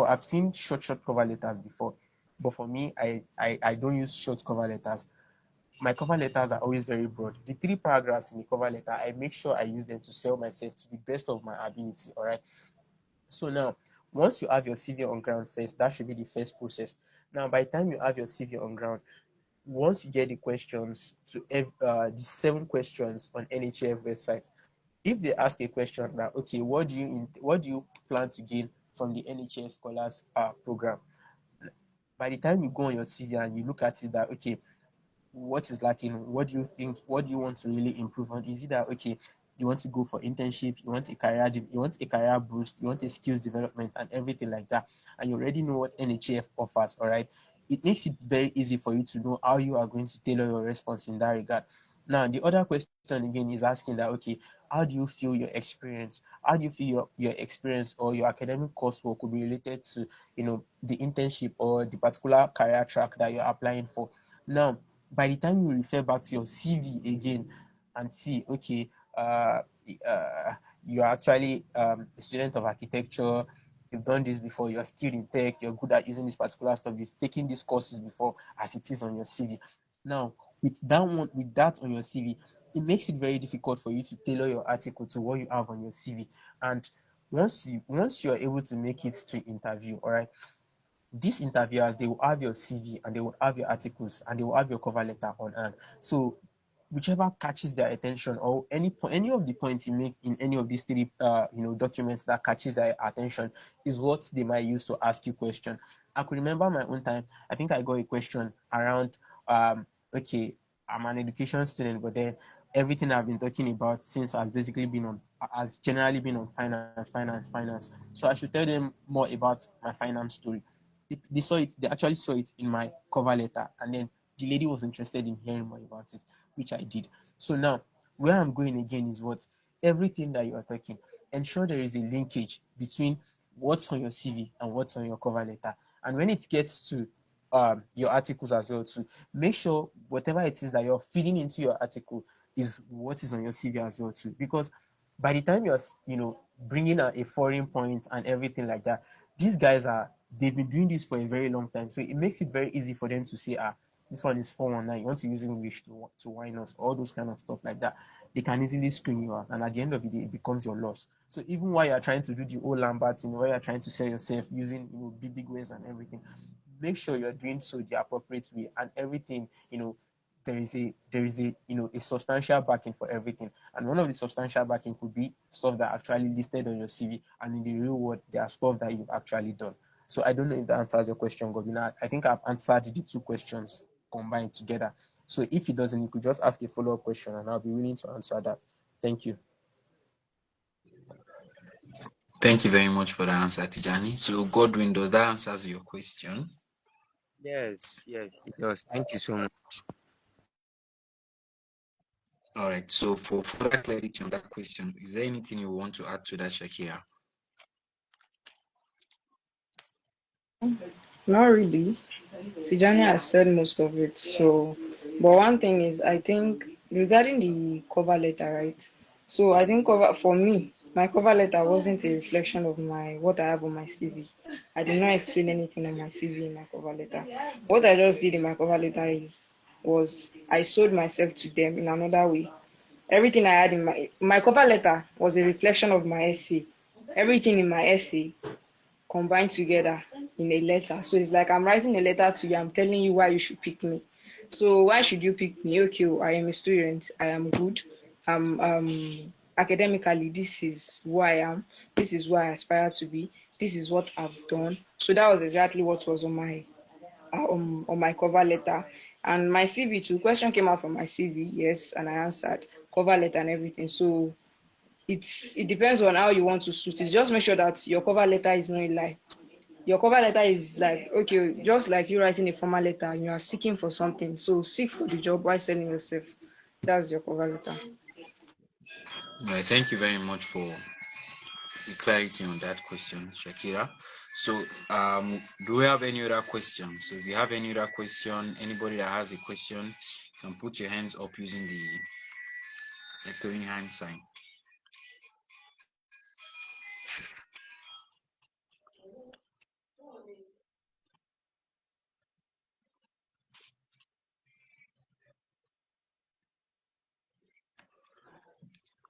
I've seen short cover letters before, but for me, I don't use short cover letters. My cover letters are always very broad. The three paragraphs in the cover letter, I make sure I use them to sell myself to the best of my ability. All right. So now, once you have your CV on ground first, that should be the first process. Now, by the time you have your CV on ground, once you get the questions the 7 questions on NHEF website, if they ask a question that, okay, what do you plan to gain from the NHEF Scholars program? By the time you go on your CV and you look at it, that, okay, what is lacking? What do you think? What do you want to really improve on? Is it that, okay, you want to go for internship, you want a career boost, you want a skills development and everything like that, and you already know what NHF offers, all right? It makes it very easy for you to know how you are going to tailor your response in that regard. Now, the other question again is asking that, okay, how do you feel your experience? How do you feel your experience or your academic coursework will be related to, the internship or the particular career track that you're applying for? Now, by the time you refer back to your CV again and see, okay, you're actually a student of architecture, you've done this before, you're skilled in tech, you're good at using this particular stuff, you've taken these courses before, as it is on your CV. Now, with that on your CV, it makes it very difficult for you to tailor your article to what you have on your CV. And once you're able to make it to interview, all right, these interviewers, they will have your CV and they will have your articles and they will have your cover letter on hand. So whichever catches their attention, or any of the points you make in any of these three documents that catches their attention, is what they might use to ask you question. I could remember my own time. I think I got a question around okay, I'm an education student, but then everything I've been talking about since has generally been on finance. So I should tell them more about my finance story. They actually saw it in my cover letter, and then the lady was interested in hearing more about it, which I did. So now, where I'm going again is what everything that you are talking, ensure there is a linkage between what's on your CV and what's on your cover letter. And when it gets to your articles as well too, make sure whatever it is that you're feeding into your article is what is on your CV as well too. Because by the time you're bringing a foreign point and everything like that, these guys they've been doing this for a very long time, so it makes it very easy for them to say, this one is 419, you want to use English to whine us, all those kind of stuff like that. They can easily screen you out, and at the end of the day it becomes your loss. So even while you're trying to do the old Lambert thing, while you're trying to sell yourself using big ways and everything, make sure you're doing so the appropriate way, and everything, there is a a substantial backing for everything. And one of the substantial backing could be stuff that actually listed on your CV, and in the real world there are stuff that you've actually done. So I don't know if that answers your question, Govina. I think I've answered the two questions combined together. So if it doesn't, you could just ask a follow-up question and I'll be willing to answer that. Thank you. Thank you very much for the answer, Tijani. So, Godwin, does that answer your question? Yes, it does. Thank you so much. All right. So, for further clarity on that question, is there anything you want to add to that, Shakira? Not really. Tijani has said most of it. So, but one thing is, I think regarding the cover letter, right? So I think for me, my cover letter wasn't a reflection of my what I have on my CV. I did not explain anything on my CV in my cover letter. What I just did in my cover letter was I sold myself to them in another way. Everything I had in my cover letter was a reflection of my essay. Everything in my essay combined together in a letter. So it's like I'm writing a letter to you. I'm telling you why you should pick me. So why should you pick me? Okay, I am a student. I am good. Academically, this is who I am. This is who I aspire to be. This is what I've done. So that was exactly what was on my cover letter. And my CV too. Question came out from my CV, yes, and I answered cover letter and everything. So it depends on how you want to suit it. Just make sure that your cover letter is not a lie. Your cover letter is like, okay, just like you writing a formal letter, you are seeking for something. So seek for the job while selling yourself. That's your cover letter. All right. Thank you very much for the clarity on that question, Shakira. So, do we have any other questions? So, if you have any other question, anybody that has a question, can put your hands up using the lecturing hand sign.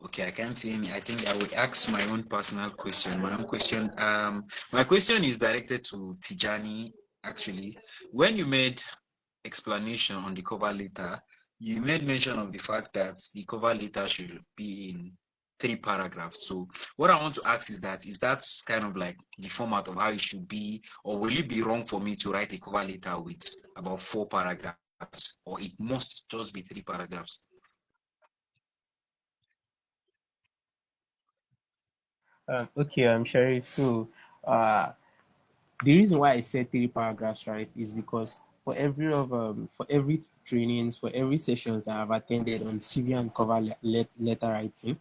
Okay, I can't see any. I think I would ask my own personal question. My own question. My question is directed to Tijani. Actually, when you made explanation on the cover letter, you made mention of the fact that the cover letter should be in 3 paragraphs. So, what I want to ask is that kind of like the format of how it should be, or will it be wrong for me to write a cover letter with about 4 paragraphs, or it must just be 3 paragraphs? Okay, I'm sure. So, uh, the reason why I said 3 paragraphs, right, is because for every trainings, for every sessions that I've attended on CV and cover letter writing,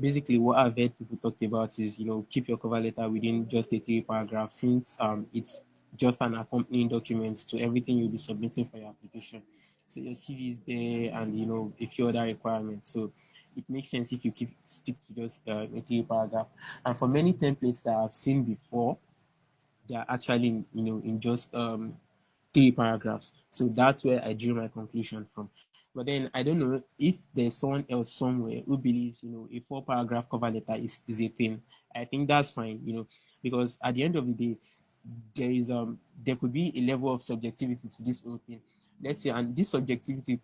basically what I've heard people talk about is keep your cover letter within just a 3 paragraph, since it's just an accompanying document to everything you'll be submitting for your application. So your CV is there, and a few other requirements. So it makes sense if you stick to just a 3 paragraph. And for many templates that I've seen before, they are actually in just 3 paragraphs. So that's where I drew my conclusion from. But then I don't know if there's someone else somewhere who believes a 4 paragraph cover letter is a thing. I think that's fine, because at the end of the day, there could be a level of subjectivity to this whole thing. Let's say, and this subjectivity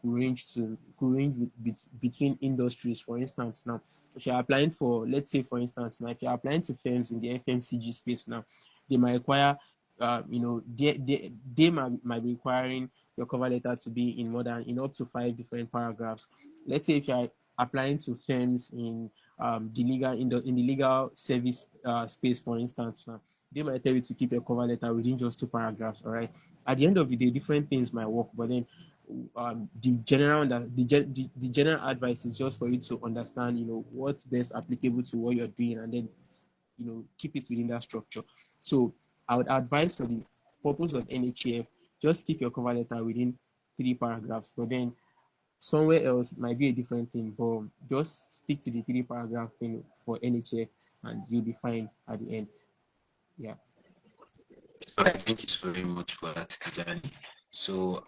between industries. For instance, now if you're applying for, let's say for instance, now if you're applying to firms in the FMCG space now, they might require they might be requiring your cover letter to be in up to 5 different paragraphs. Let's say if you are applying to firms in the legal service space, for instance, now they might tell you to keep your cover letter within just 2 paragraphs. All right. At the end of the day, different things might work, but then the general advice is just for you to understand, what's best applicable to what you're doing, and then keep it within that structure. So I would advise, for the purpose of NHEF, just keep your cover letter within 3 paragraphs. But then somewhere else might be a different thing, but just stick to the 3 paragraph thing for NHEF, and you'll be fine at the end. Yeah. All right, thank you so very much for that, Tijani. So,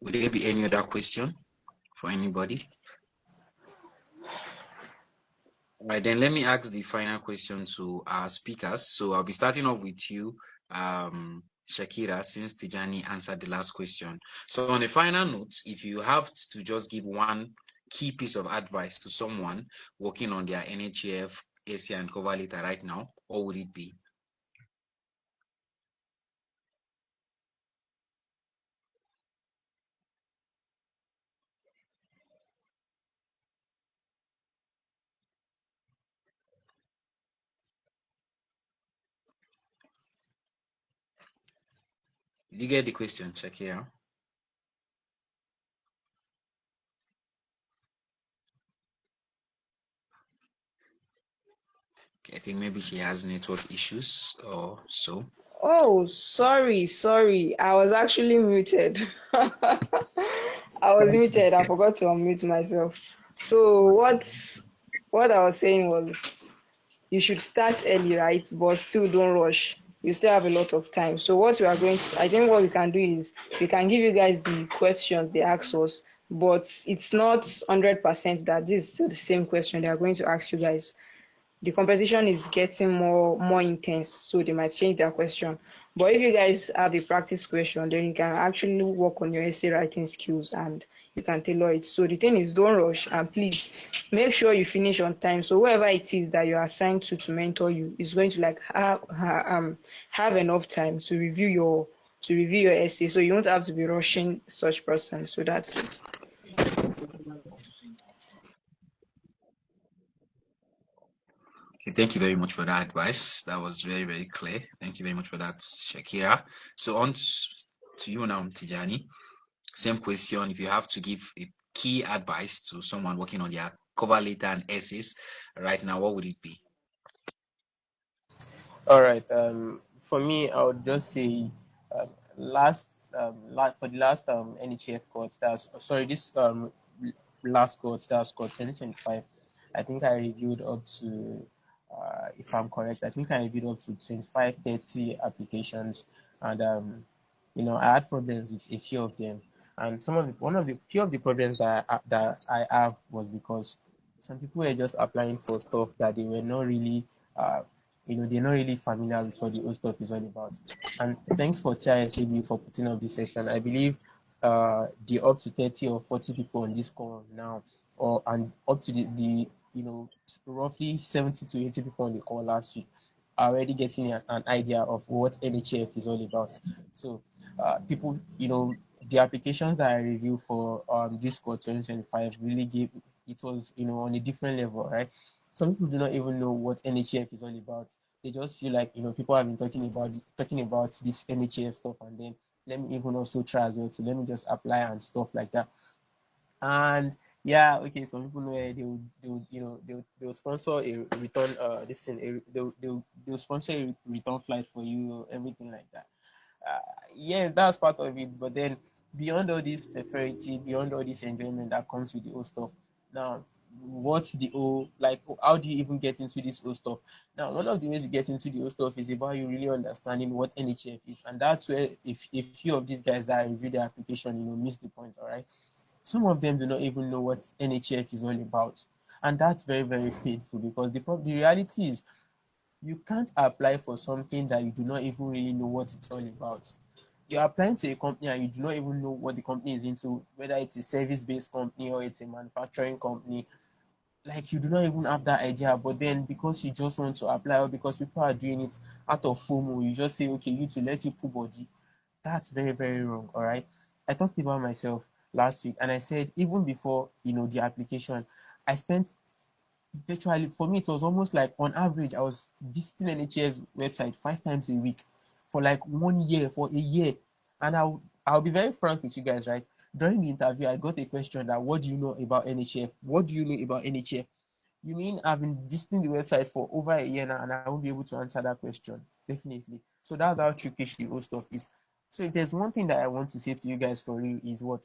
would there be any other question for anybody? All right, then let me ask the final question to our speakers. So I'll be starting off with you, Shakira, since Tijani answered the last question. So on a final note, if you have to just give one key piece of advice to someone working on their NHEF, AC, and cover letter right now, what would it be? Did you get the question, Shakira? I think maybe she has network issues or so. Oh, sorry. I was actually muted. I was muted. I forgot to unmute myself. So what I was saying was, you should start early, right? But still don't rush. You still have a lot of time. So I think what we can do is we can give you guys the questions they ask us, but it's not 100% that this is still the same question they are going to ask you guys. The competition is getting more intense, so they might change their question. But if you guys have a practice question, then you can actually work on your essay writing skills and you can tailor it. So the thing is, don't rush, and please make sure you finish on time. So whoever it is that you're assigned to mentor you is going to have enough time to review your essay. So you won't have to be rushing such person. So that's it. Okay, thank you very much for that advice. That was very, very clear. Thank you very much for that, Shakira. So on to you now, Tijani. Same question. If you have to give a key advice to someone working on their cover letter and essays right now, what would it be? All right. For me, I would just say, for the last NHF course, this last course, that's called 2025. I think I reviewed up to, if I'm correct, I think I reviewed up to 25, 30 applications, and I had problems with a few of them. And few of the problems that I have was because some people were just applying for stuff that they were not really, uh, they're not really familiar with what the whole stuff is all about. And thanks for TISAB for putting up this session. I believe the up to 30 or 40 people on this call now, and up to the roughly 70 to 80 people on the call last week are already getting an idea of what NHF is all about. So people, the applications that I reviewed for this call 2025 really gave it was on a different level, right? Some people do not even know what NHF is all about. They just feel like people have been talking about this NHF stuff, and then let me even also try as well. So let me just apply and stuff like that. And yeah, okay, some people know they'll sponsor a return this thing they'll sponsor a return flight for you, everything like that. Yes, that's part of it, but then beyond all this prosperity, beyond all this enjoyment that comes with the old stuff, now what's the old, like, how do you even get into this old stuff? Now, one of the ways you get into the old stuff is about you really understanding what NHF is, and that's where if a few of these guys that review the application miss the point. All right, some of them do not even know what NHF is all about, and that's very, very painful, because the reality is you can't apply for something that you do not even really know what it's all about. You're applying to a company and you do not even know what the company is into, whether it's a service-based company or it's a manufacturing company. Like, you do not even have that idea, but then because you just want to apply, or because people are doing it out of FOMO, you just say, okay, you to let you put body. That's very, very wrong. All right. I talked about myself last week, and I said even before the application, I spent virtually, for me it was almost like on average I was visiting NHEF's website 5 times a week for like 1 year, for a year. And I'll be very frank with you guys, right? During the interview, I got a question that, what do you know about NHEF? What do you know about NHEF? You mean I've been visiting the website for over a year now and I won't be able to answer that question? Definitely. So that's how trickish the whole stuff is. So if there's one thing that I want to say to you guys for real is what?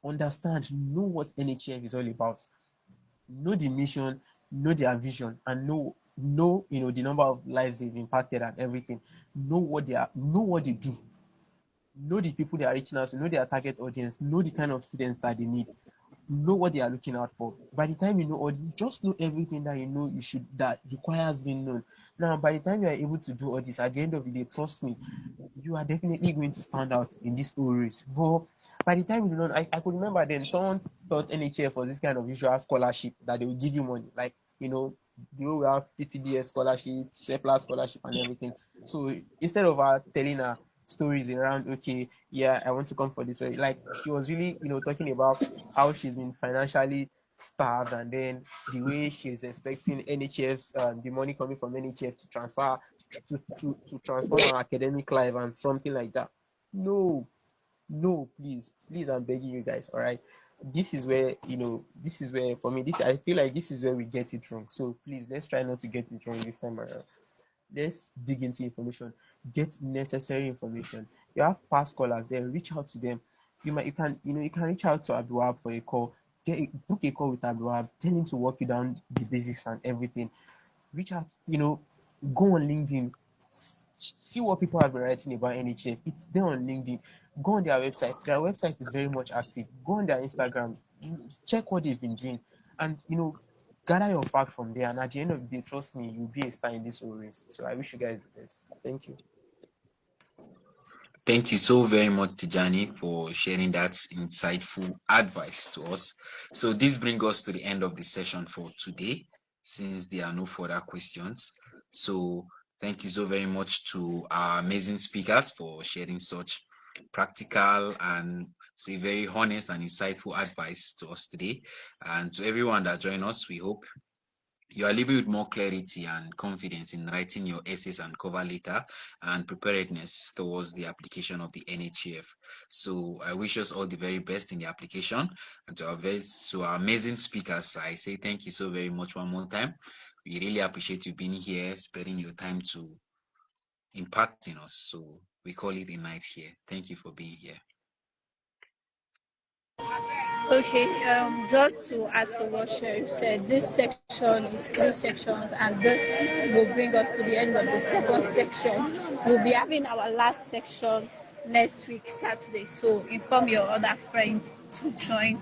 Understand, know what NHEF is all about. Know the mission, know their vision, and know the number of lives they've impacted and everything. Know what they do, know the people they are reaching out to, know their target audience, know the kind of students that they need, know what they are looking out for. By the time you know, or just know everything that you know you should, that requires being known. Now, by the time you are able to do all this, at the end of the day, trust me, you are definitely going to stand out in this whole race. But by the time you know, I could remember then someone thought NHF was this kind of usual scholarship that they will give you money, like the way we have PTDS scholarship, CEPLA scholarship, and everything. So instead of her telling her stories around, okay, yeah, I want to come for this, so like she was really, talking about how she's been financially starved, and then the way she's expecting NHF's the money coming from NHF to transfer to transform our academic life and something like that. No, no, please, I'm begging you guys. All right, this is where for me, this I feel like this is where we get it wrong. So please, let's try not to get it wrong this time around. Let's dig into information, get necessary information. You have past callers there, reach out to them. You can reach out to Abdulwahab for a call. Book a call with Abdulwahab, tell him to walk you down the basics and everything. Reach out, go on LinkedIn, see what people have been writing about NHF. It's there on LinkedIn. Go on their website. Their website is very much active. Go on their Instagram, check what they've been doing, and gather your facts from there. And at the end of the day, trust me, you'll be a star in this whole race. So I wish you guys the best. Thank you. Thank you so very much, Tijani, for sharing that insightful advice to us. So this brings us to the end of the session for today, since there are no further questions. So thank you so very much to our amazing speakers for sharing such practical and say very honest and insightful advice to us today. And to everyone that joined us, we hope you are living with more clarity and confidence in writing your essays and cover letter and preparedness towards the application of the NHEF. So I wish us all the very best in the application, and to our amazing speakers, I say thank you so very much one more time. We really appreciate you being here, spending your time to impacting us. So we call it a night here. Thank you for being here. Okay, just to add to what Sheriff said, this section is 3 sections, and this will bring us to the end of the second section. We'll be having our last section next week, Saturday. So inform your other friends to join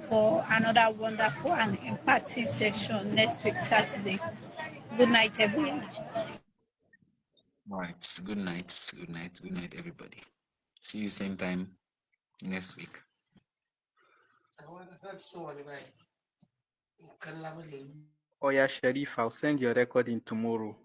for another wonderful and impacting section next week, Saturday. Good night, everyone. All right. Good night. Good night. Good night, everybody. See you same time next week. Oh yeah, Sheriff, I'll send your recording tomorrow.